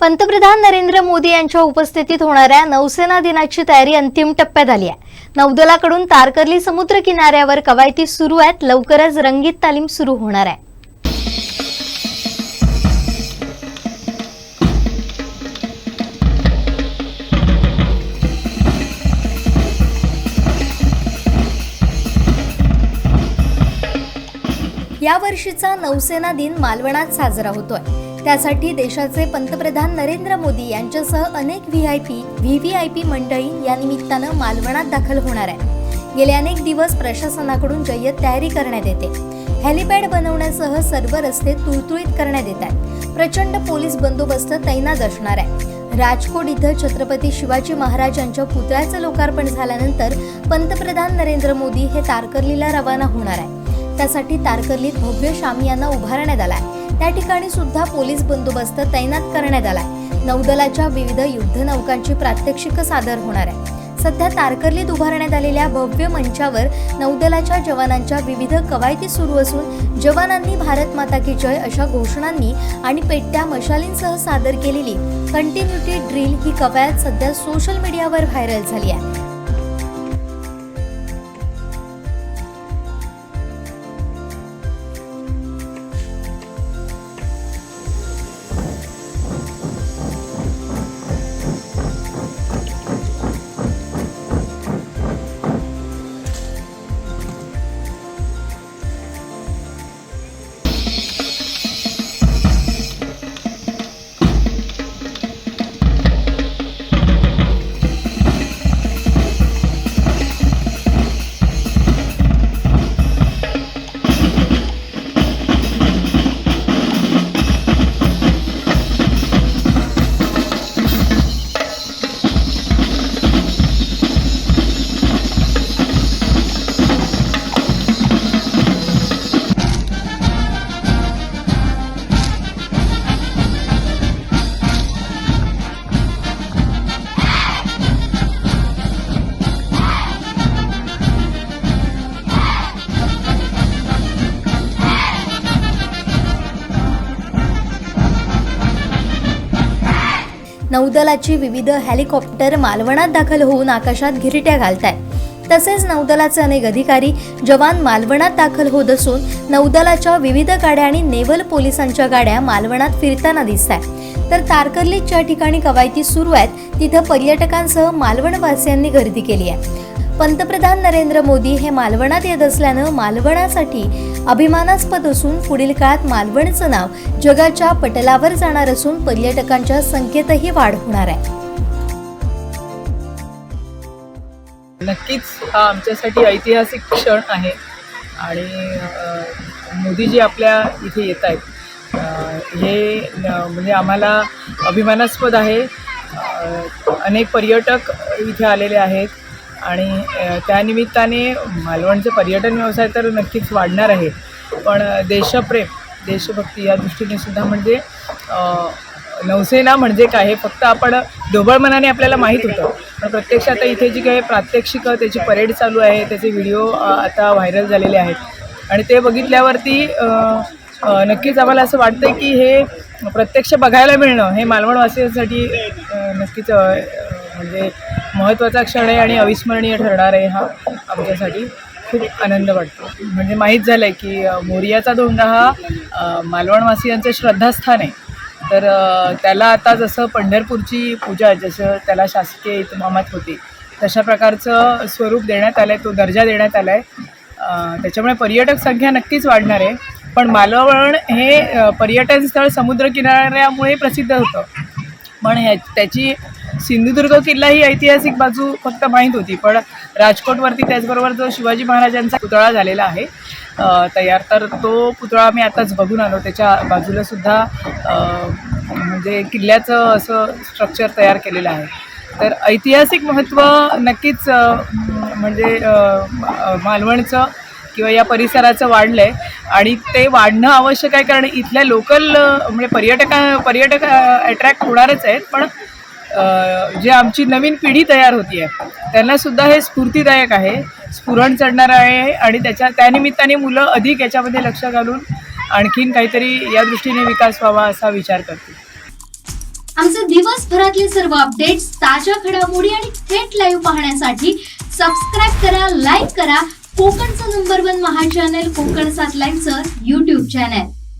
पंतप्रधान नरेंद्र मोदी यांच्या उपस्थितीत होणाऱ्या नौसेना दिनाची तयारी अंतिम टप्प्यात आली आहे। नौदलाकडून तारकर्ली समुद्र किनाऱ्यावर कवायती सुरू आहेत। लवकरच रंगीत तालीम सुरू होणार आहे। या वर्षीचा नौसेना दिन मालवणात साजरा होतोय। त्यासाठी देशाचे पंतप्रधान नरेंद्र मोदी यांच्यासह अनेक व्हीव्हीआयपी मंडळी या निमित्तानं मालवणात दाखल होणार आहे। गेले अनेक दिवस प्रशासनाकडून जय्यत तयारी करण्यात येते। हेलिपॅड बनवण्यासह सर्व रस्ते तुळतुळीत करण्यात येत आहेत। प्रचंड पोलीस बंदोबस्त तैनात असणार आहे। राजकोट इथं छत्रपती शिवाजी महाराज यांच्या पुतळ्याचं लोकार्पण झाल्यानंतर पंतप्रधान नरेंद्र मोदी हे तारकर्लीला रवाना होणार आहे। त्यासाठी तारकर्लीत भव्य शामियाना उभारण्यात आलाय। त्या ठिकाणी सुद्धा पोलीस बंदोबस्त तैनात करण्यात आलाय। नौदलाच्या विविध युद्धनौकांची प्रात्यक्षिक सादर होणार आहे। सध्या तारकर्लीत उभारण्यात आलेल्या भव्य मंचावर नौदलाच्या जवानांच्या विविध कवायती सुरू असून जवानांनी भारत माता की जय अशा घोषणांनी आणि पेट्या मशालींसह सादर केलेली कंटिन्युटी ड्रिल ही कवायत सध्या सोशल मीडियावर व्हायरल झाली आहे। नौदलाची विविध हेलिकॉप्टर मालवणात दाखल होऊन आकाशात घिरट्या घालतायत। तसेच नौदलाचे अनेक अधिकारी जवान मालवणात दाखल होत असून नौदलाच्या विविध गाड्या आणि नेव्हल पोलिसांच्या गाड्या मालवणात फिरताना दिसतायत। तर तारकर्लीत ज्या ठिकाणी कवायती सुरू आहेत तिथं पर्यटकांसह मालवणवासियांनी गर्दी केली आहे। पंतप्रधान नरेंद्र मोदी हे मालवणात येत असल्यानं मालवणासाठी अभिमानास्पद असून पुढील काळात मालवणचं नाव जगाच्या पटलावर जाणार असून पर्यटकांच्या संख्येतही वाढ होणार आहे। नक्कीच हा आमच्यासाठी ऐतिहासिक क्षण आहे आणि मोदीजी आपल्या इथे येत आहेत हे म्हणजे आम्हाला अभिमानास्पद आहे। अनेक पर्यटक इथे आलेले आहेत आणि त्यानिमित्ताने मालवणचे पर्यटन व्यवसाय तर नक्कीच वाढणार आहे, पण देशप्रेम देशभक्ती या दृष्टीने सुद्धा म्हणजे नौसेना म्हणजे काय हे फक्त आपण ढोबळ मनाने आपल्याला माहीत होतं, पण प्रत्यक्षात इथे जी काही प्रात्यक्षिकं त्याची परेड चालू आहे, त्याचे व्हिडिओ आता व्हायरल झालेले आहेत आणि ते बघितल्यावरती नक्कीच आम्हाला असं वाटतं की हे प्रत्यक्ष बघायला मिळणं हे मालवणवासियांसाठी नक्कीच म्हणजे महत्त्वाचा क्षण आहे आणि अविस्मरणीय ठरणार आहे। हा आमच्यासाठी खूप आनंद वाटतो। म्हणजे माहीत झालं आहे की मोरयाचा धोंडा हा मालवणवासियांचं श्रद्धास्थान आहे, तर त्याला आता जसं पंढरपूरची पूजा जसं त्याला शासकीय इतमामात होती तशा प्रकारचं स्वरूप देण्यात आलं आहे, तो दर्जा देण्यात आला आहे। त्याच्यामुळे पर्यटक संख्या नक्कीच वाढणार आहे, पण मालवण हे पर्यटन स्थळ समुद्र किनाऱ्यामुळे प्रसिद्ध होतं, पण त्याची सिंधुदुर्ग किल्ला ही ऐतिहासिक बाजू फक्त माहीत होती, पण राजकोटवरती त्याचबरोबर जो शिवाजी महाराजांचा पुतळा झालेला आहे तयार, तर तो पुतळा आम्ही आताच बघून आलो। त्याच्या बाजूला सुद्धा म्हणजे किल्ल्याचं असं स्ट्रक्चर तयार केलेलं आहे, तर ऐतिहासिक महत्त्व नक्कीच म्हणजे मालवणचं किंवा या परिसराचं वाढलं आहे आणि ते वाढणं आवश्यक आहे, कारण इथल्या लोकल म्हणजे पर्यटक अट्रॅक्ट होणारच आहेत, पण जे आमची नवीन पिढी तयार होती आहे त्यांनासुद्धा हे स्फूर्तिदायक आहे, स्फुरण चढणार आहे आणि त्यानिमित्ताने मुलं अधिक याच्यामध्ये लक्ष घालून आणखीन काहीतरी या दृष्टीने विकास व्हावा असा विचार करते। आमचे दिवसभरातले सर्व अपडेट्स, ताज्या घडामोडी आणि थेट लाईव्ह पाहण्यासाठी सबस्क्राईब करा, लाईक करा कोकणचं नंबर 1 महा चॅनल कोकणसाद लाईव्हचं YouTube चॅनल.